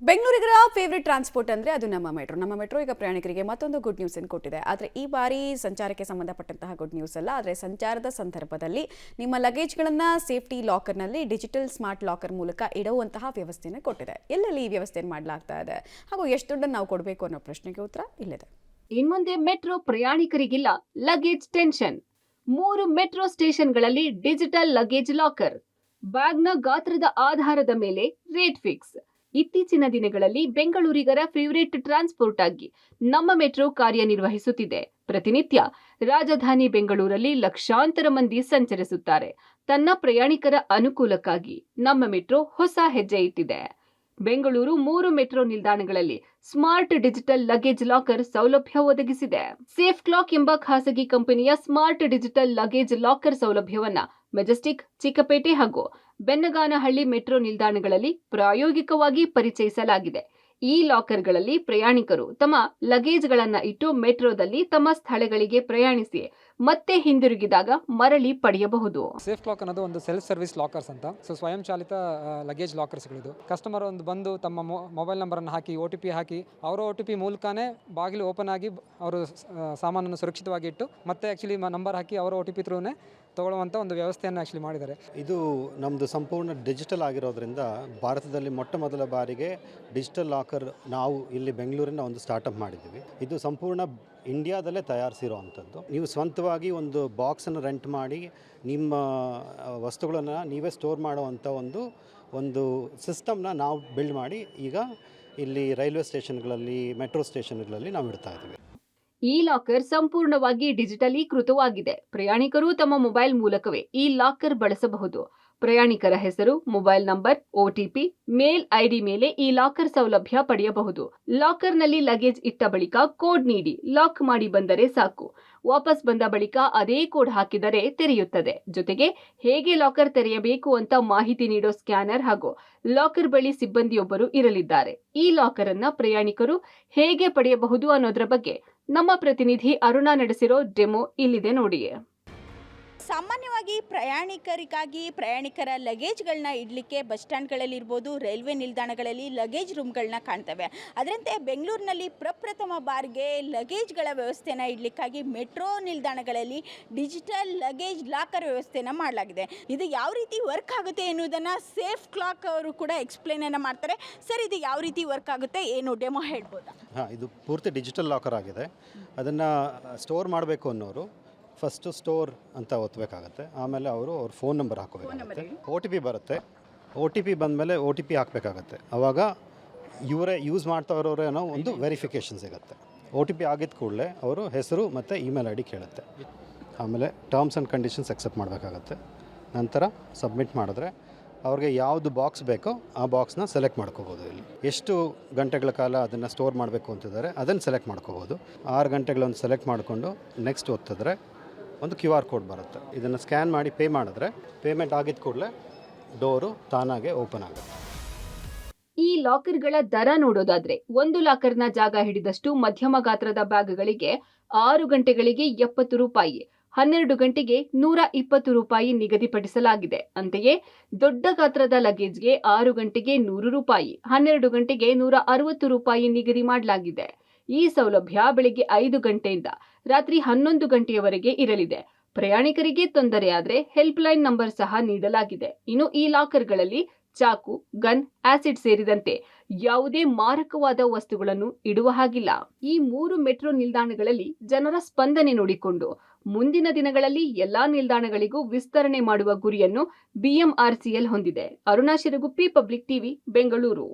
ಬೆಂಗಳೂರಿಗರ favourite transport ಅಂದರೆ ಅದು ನಮ್ಮ ಮೆಟ್ರೋ. ನಮ್ಮ ಮೆಟ್ರೋ ಈಗ ಪ್ರಯಾಣಿಕರಿಗೆ ಮತ್ತೊಂದು ಗುಡ್ ನ್ಯೂಸ್ ಅನ್ನು ಕೊಟ್ಟಿದೆ. ಆದರೆ ಈ ಬಾರಿ ಸಂಚಾರಕ್ಕೆ ಸಂಬಂಧಪಟ್ಟಂತಹ ಗುಡ್ ನ್ಯೂಸ್ ಅಲ್ಲ. ಆದರೆ ಸಂಚಾರದ ಸಂದರ್ಭದಲ್ಲಿ ನಿಮ್ಮ ಲಗೇಜ್ಗಳನ್ನು ಸೇಫ್ಟಿ ಲಾಕರ್ನಲ್ಲಿ ಡಿಜಿಟಲ್ ಸ್ಮಾರ್ಟ್ ಲಾಕರ್ ಮೂಲಕ ಇಡುವಂತಹ ವ್ಯವಸ್ಥೆಯನ್ನು ಕೊಟ್ಟಿದೆ. ಎಲ್ಲೆಲ್ಲಿ ಈ ವ್ಯವಸ್ಥೆಯನ್ನು ಮಾಡಲಾಗ್ತಾ ಇದೆ ಹಾಗೂ ಎಷ್ಟು ದುಡ್ಡನ್ನು ನಾವು ಕೊಡಬೇಕು ಅನ್ನೋ ಪ್ರಶ್ನೆಗೆ ಉತ್ತರ ಇಲ್ಲಿದೆ. ಇನ್ಮುಂದೆ ಮೆಟ್ರೋ ಪ್ರಯಾಣಿಕರಿಗಿಲ್ಲ ಲಗೇಜ್ ಟೆನ್ಷನ್. 3 ಮೆಟ್ರೋ ಸ್ಟೇಷನ್ಗಳಲ್ಲಿ ಡಿಜಿಟಲ್ ಲಗೇಜ್ ಲಾಕರ್. ಬ್ಯಾಗ್ನ ಗಾತ್ರದ ಆಧಾರದ ಮೇಲೆ ರೇಟ್ ಫಿಕ್ಸ್. ಇತ್ತೀಚಿನ ದಿನಗಳಲ್ಲಿ ಬೆಂಗಳೂರಿಗರ ಫೇವರೇಟ್ ಟ್ರಾನ್ಸ್ಪೋರ್ಟ್ ಆಗಿ ನಮ್ಮ ಮೆಟ್ರೋ ಕಾರ್ಯನಿರ್ವಹಿಸುತ್ತಿದೆ. ಪ್ರತಿನಿತ್ಯ ರಾಜಧಾನಿ ಬೆಂಗಳೂರಲ್ಲಿ ಲಕ್ಷಾಂತರ ಮಂದಿ ಸಂಚರಿಸುತ್ತಾರೆ. ತನ್ನ ಪ್ರಯಾಣಿಕರ ಅನುಕೂಲಕ್ಕಾಗಿ ನಮ್ಮ ಮೆಟ್ರೋ ಹೊಸ ಹೆಜ್ಜೆ ಇಟ್ಟಿದೆ. ಬೆಂಗಳೂರು 3 ಮೆಟ್ರೋ ನಿಲ್ದಾಣಗಳಲ್ಲಿ ಸ್ಮಾರ್ಟ್ ಡಿಜಿಟಲ್ ಲಗೇಜ್ ಲಾಕರ್ ಸೌಲಭ್ಯ ಒದಗಿಸಿದೆ. ಸೇಫ್ ಕ್ಲಾಕ್ ಎಂಬ ಖಾಸಗಿ ಕಂಪನಿಯ ಸ್ಮಾರ್ಟ್ ಡಿಜಿಟಲ್ ಲಗೇಜ್ ಲಾಕರ್ ಸೌಲಭ್ಯವನ್ನ ಮೆಜೆಸ್ಟಿಕ್, ಚಿಕ್ಕಪೇಟೆ ಹಾಗೂ ಬೆನ್ನಗಾನಹಳ್ಳಿ ಮೆಟ್ರೋ ನಿಲ್ದಾಣಗಳಲ್ಲಿ ಪ್ರಾಯೋಗಿಕವಾಗಿ ಪರಿಚಯಿಸಲಾಗಿದೆ. ಈ ಲಾಕರ್ಗಳಲ್ಲಿ ಪ್ರಯಾಣಿಕರು ತಮ್ಮ ಲಗೇಜ್ಗಳನ್ನು ಇಟ್ಟು ಮೆಟ್ರೋದಲ್ಲಿ ತಮ್ಮ ಸ್ಥಳಗಳಿಗೆ ಪ್ರಯಾಣಿಸಿ ಮತ್ತೆ ಹಿಂದಿರುಗಿದಾಗ ಮರಳಿ ಪಡೆಯಬಹುದು. ಸೇಫ್ ಲಾಕ್ ಅನ್ನೋದು ಒಂದು ಸೆಲ್ಫ್ ಸರ್ವಿಸ್ ಲಾಕರ್ಸ್ ಅಂತ. ಸ್ವಯಂ ಚಾಲಿತ ಲಗೇಜ್ ಲಾಕರ್ಸ್ಗಳಿದು. ಕಸ್ಟಮರ್ ಬಂದು ತಮ್ಮ ಮೊಬೈಲ್ ನಂಬರನ್ನು ಹಾಕಿ OTP ಹಾಕಿ ಅವರ OTP ಮೂಲಕನೇ ಬಾಗಿಲು ಓಪನ್ ಆಗಿ ಅವರು ಸಾಮಾನನ್ನು ಸುರಕ್ಷಿತವಾಗಿ ಇಟ್ಟು ಮತ್ತೆ ಆ್ಯಕ್ಚುಲಿ ನಂಬರ್ ಹಾಕಿ ಅವರ OTP ಥ್ರೂನೇ ತಗೊಳ್ಳುವಂಥ ಒಂದು ವ್ಯವಸ್ಥೆಯನ್ನು ಆ್ಯಕ್ಚುಲಿ ಮಾಡಿದ್ದಾರೆ. ಇದು ನಮ್ಮದು ಸಂಪೂರ್ಣ ಡಿಜಿಟಲ್ ಆಗಿರೋದ್ರಿಂದ ಭಾರತದಲ್ಲಿ ಮೊಟ್ಟ ಮೊದಲ ಬಾರಿಗೆ ಡಿಜಿಟಲ್ ಲಾಕರ್ ನಾವು ಇಲ್ಲಿ ಬೆಂಗಳೂರಿನ ಒಂದು ಸ್ಟಾರ್ಟಪ್ ಮಾಡಿದ್ದೀವಿ. ಇದು ಸಂಪೂರ್ಣ ಇಂಡಿಯಾದಲ್ಲೇ ತಯಾರಿಸಿರೋ ಅಂಥದ್ದು. ನೀವು ಸ್ವಂತವಾಗಿ ಒಂದು ಬಾಕ್ಸನ್ನು ರೆಂಟ್ ಮಾಡಿ ನಿಮ್ಮ ವಸ್ತುಗಳನ್ನು ನೀವೇ ಸ್ಟೋರ್ ಮಾಡುವಂಥ ಒಂದು ಸಿಸ್ಟಮ್ನ ನಾವು ಬಿಲ್ಡ್ ಮಾಡಿ ಈಗ ಇಲ್ಲಿ ರೈಲ್ವೆ ಸ್ಟೇಷನ್ಗಳಲ್ಲಿ, ಮೆಟ್ರೋ ಸ್ಟೇಷನ್ಗಳಲ್ಲಿ ನಾವು ಇಡ್ತಾ ಇದ್ದೀವಿ. ಈ ಲಾಕರ್ ಸಂಪೂರ್ಣವಾಗಿ ಡಿಜಿಟಲೀಕೃತವಾಗಿದೆ. ಪ್ರಯಾಣಿಕರು ತಮ್ಮ ಮೊಬೈಲ್ ಮೂಲಕವೇ ಈ ಲಾಕರ್ ಬಳಸಬಹುದು. ಪ್ರಯಾಣಿಕರ ಹೆಸರು, ಮೊಬೈಲ್ ನಂಬರ್, OTP, ಮೇಲ್ ID ಮೇಲೆ ಈ ಲಾಕರ್ ಸೌಲಭ್ಯ ಪಡೆಯಬಹುದು. ಲಾಕರ್ನಲ್ಲಿ ಲಗೇಜ್ ಇಟ್ಟ ಬಳಿಕ ಕೋಡ್ ನೀಡಿ ಲಾಕ್ ಮಾಡಿ ಬಂದರೆ ಸಾಕು. ವಾಪಸ್ ಬಂದ ಬಳಿಕ ಅದೇ ಕೋಡ್ ಹಾಕಿದರೆ ತೆರೆಯುತ್ತದೆ. ಜೊತೆಗೆ ಹೇಗೆ ಲಾಕರ್ ತೆರೆಯಬೇಕು ಅಂತ ಮಾಹಿತಿ ನೀಡೋ ಸ್ಕ್ಯಾನರ್ ಹಾಗೂ ಲಾಕರ್ ಬಳಿ ಸಿಬ್ಬಂದಿಯೊಬ್ಬರು ಇರಲಿದ್ದಾರೆ. ಈ ಲಾಕರ್ ಅನ್ನ ಪ್ರಯಾಣಿಕರು ಹೇಗೆ ಪಡೆಯಬಹುದು ಅನ್ನೋದ್ರ ಬಗ್ಗೆ ನಮ್ಮ ಪ್ರತಿನಿಧಿ ಅರುಣಾ ನಡೆಸಿರೋ ಡೆಮೋ ಇಲ್ಲಿದೆ ನೋಡಿ. ಸಾಮಾನ್ಯವಾಗಿ ಪ್ರಯಾಣಿಕರ ಲಗೇಜ್ಗಳನ್ನ ಇಡಲಿಕ್ಕೆ ಬಸ್ ಸ್ಟ್ಯಾಂಡ್ಗಳಲ್ಲಿರ್ಬೋದು, ರೈಲ್ವೆ ನಿಲ್ದಾಣಗಳಲ್ಲಿ ಲಗೇಜ್ ರೂಮ್ಗಳನ್ನ ಕಾಣ್ತವೆ. ಅದರಂತೆ ಬೆಂಗಳೂರಿನಲ್ಲಿ ಪ್ರಪ್ರಥಮ ಬಾರಿಗೆ ಲಗೇಜ್ಗಳ ವ್ಯವಸ್ಥೆನ ಇಡಲಿಕ್ಕಾಗಿ ಮೆಟ್ರೋ ನಿಲ್ದಾಣಗಳಲ್ಲಿ ಡಿಜಿಟಲ್ ಲಗೇಜ್ ಲಾಕರ್ ವ್ಯವಸ್ಥೆನ ಮಾಡಲಾಗಿದೆ. ಇದು ಯಾವ ರೀತಿ ವರ್ಕ್ ಆಗುತ್ತೆ ಎನ್ನುವುದನ್ನು ಸೇಫ್ ಕ್ಲಾಕ್ ಅವರು ಕೂಡ ಎಕ್ಸ್ಪ್ಲೇನನ್ನು ಮಾಡ್ತಾರೆ. ಸರ್, ಇದು ಯಾವ ರೀತಿ ವರ್ಕ್ ಆಗುತ್ತೆ, ಏನು ಡೆಮೋ ಹೇಳ್ಬೋದಾ? ಇದು ಪೂರ್ತಿ ಡಿಜಿಟಲ್ ಲಾಕರ್ ಆಗಿದೆ. ಅದನ್ನು ಸ್ಟೋರ್ ಮಾಡಬೇಕು ಅನ್ನೋರು ಫಸ್ಟು ಸ್ಟೋರ್ ಅಂತ ಒತ್ತಬೇಕಾಗತ್ತೆ. ಆಮೇಲೆ ಅವ್ರ ಫೋನ್ ನಂಬರ್ ಹಾಕೋಬೇಕಾಗುತ್ತೆ. OTP ಬರುತ್ತೆ. OTP ಬಂದಮೇಲೆ OTP ಹಾಕಬೇಕಾಗತ್ತೆ. ಆವಾಗ ಇವರೇ ಯೂಸ್ ಮಾಡ್ತಾ ಇರೋರೇನೋ ಒಂದು ವೆರಿಫಿಕೇಷನ್ ಸಿಗುತ್ತೆ. OTP ಆಗಿದ್ದ ಕೂಡಲೇ ಅವರು ಹೆಸರು ಮತ್ತು ಇಮೇಲ್ ID ಕೇಳುತ್ತೆ. ಆಮೇಲೆ ಟರ್ಮ್ಸ್ ಆ್ಯಂಡ್ ಕಂಡೀಷನ್ಸ್ ಅಕ್ಸೆಪ್ಟ್ ಮಾಡಬೇಕಾಗತ್ತೆ. ನಂತರ ಸಬ್ಮಿಟ್ ಮಾಡಿದ್ರೆ ಅವ್ರಿಗೆ ಯಾವುದು ಬಾಕ್ಸ್ ಬೇಕೋ ಆ ಬಾಕ್ಸ್ನ ಸೆಲೆಕ್ಟ್ ಮಾಡ್ಕೋಬೋದು. ಇಲ್ಲಿ ಎಷ್ಟು ಗಂಟೆಗಳ ಕಾಲ ಅದನ್ನು ಸ್ಟೋರ್ ಮಾಡಬೇಕು ಅಂತಿದ್ದಾರೆ ಅದನ್ನು ಸೆಲೆಕ್ಟ್ ಮಾಡ್ಕೋಬೋದು. 6 ಗಂಟೆಗಳೊಂದು ಸೆಲೆಕ್ಟ್ ಮಾಡಿಕೊಂಡು ನೆಕ್ಸ್ಟ್ ಒತ್ತಿದ್ರೆ ಒಂದು QR ಕೋಡ್ ಬರುತ್ತೆ. ಇದನ್ನು ಸ್ಕ್ಯಾನ್ ಮಾಡಿ ಪೇ ಮಾಡಿದ್ರೆ ಪೇಮೆಂಟ್ ಆಗಿದ್ದ ಕೂಡಲೇ ಡೋರು ತಾನಾಗೆ ಓಪನ್ ಆಗುತ್ತೆ. ಈ ಲಾಕರ್ಗಳ ದರ ನೋಡೋದಾದ್ರೆ, ಒಂದು ಲಾಕರ್ನ ಜಾಗ ಹಿಡಿದಷ್ಟು ಮಧ್ಯಮ ಗಾತ್ರದ ಬ್ಯಾಗ್ಗಳಿಗೆ 6 ಗಂಟೆಗಳಿಗೆ 70 ರೂಪಾಯಿ, 12 ಗಂಟೆಗೆ 120 ರೂಪಾಯಿ ನಿಗದಿಪಡಿಸಲಾಗಿದೆ. ಅಂತೆಯೇ ದೊಡ್ಡ ಗಾತ್ರದ ಲಗೇಜ್ಗೆ 6 ಗಂಟೆಗೆ 100 ರೂಪಾಯಿ, 12 ಗಂಟೆಗೆ 160 ರೂಪಾಯಿ ನಿಗದಿ ಮಾಡಲಾಗಿದೆ. ಈ ಸೌಲಭ್ಯ ಬೆಳಿಗ್ಗೆ 5 ಗಂಟೆಯಿಂದ ರಾತ್ರಿ 11 ಗಂಟೆಯವರೆಗೆ ಇರಲಿದೆ. ಪ್ರಯಾಣಿಕರಿಗೆ ತೊಂದರೆಯಾದರೆ ಹೆಲ್ಪ್ ಲೈನ್ ನಂಬರ್ ಸಹ ನೀಡಲಾಗಿದೆ. ಇನ್ನು ಈ ಲಾಕರ್ಗಳಲ್ಲಿ ಚಾಕು, ಗನ್, ಆಸಿಡ್ ಸೇರಿದಂತೆ ಯಾವುದೇ ಮಾರಕವಾದ ವಸ್ತುಗಳನ್ನು ಇಡುವ ಹಾಗಿಲ್ಲ. ಈ 3 ಮೆಟ್ರೋ ನಿಲ್ದಾಣಗಳಲ್ಲಿ ಜನರ ಸ್ಪಂದನೆ ನೋಡಿಕೊಂಡು ಮುಂದಿನ ದಿನಗಳಲ್ಲಿ ಎಲ್ಲಾ ನಿಲ್ದಾಣಗಳಿಗೂ ವಿಸ್ತರಣೆ ಮಾಡುವ ಗುರಿಯನ್ನು BMRCL ಹೊಂದಿದೆ. Aruna Shiraguppi, public TV, Bengaluru.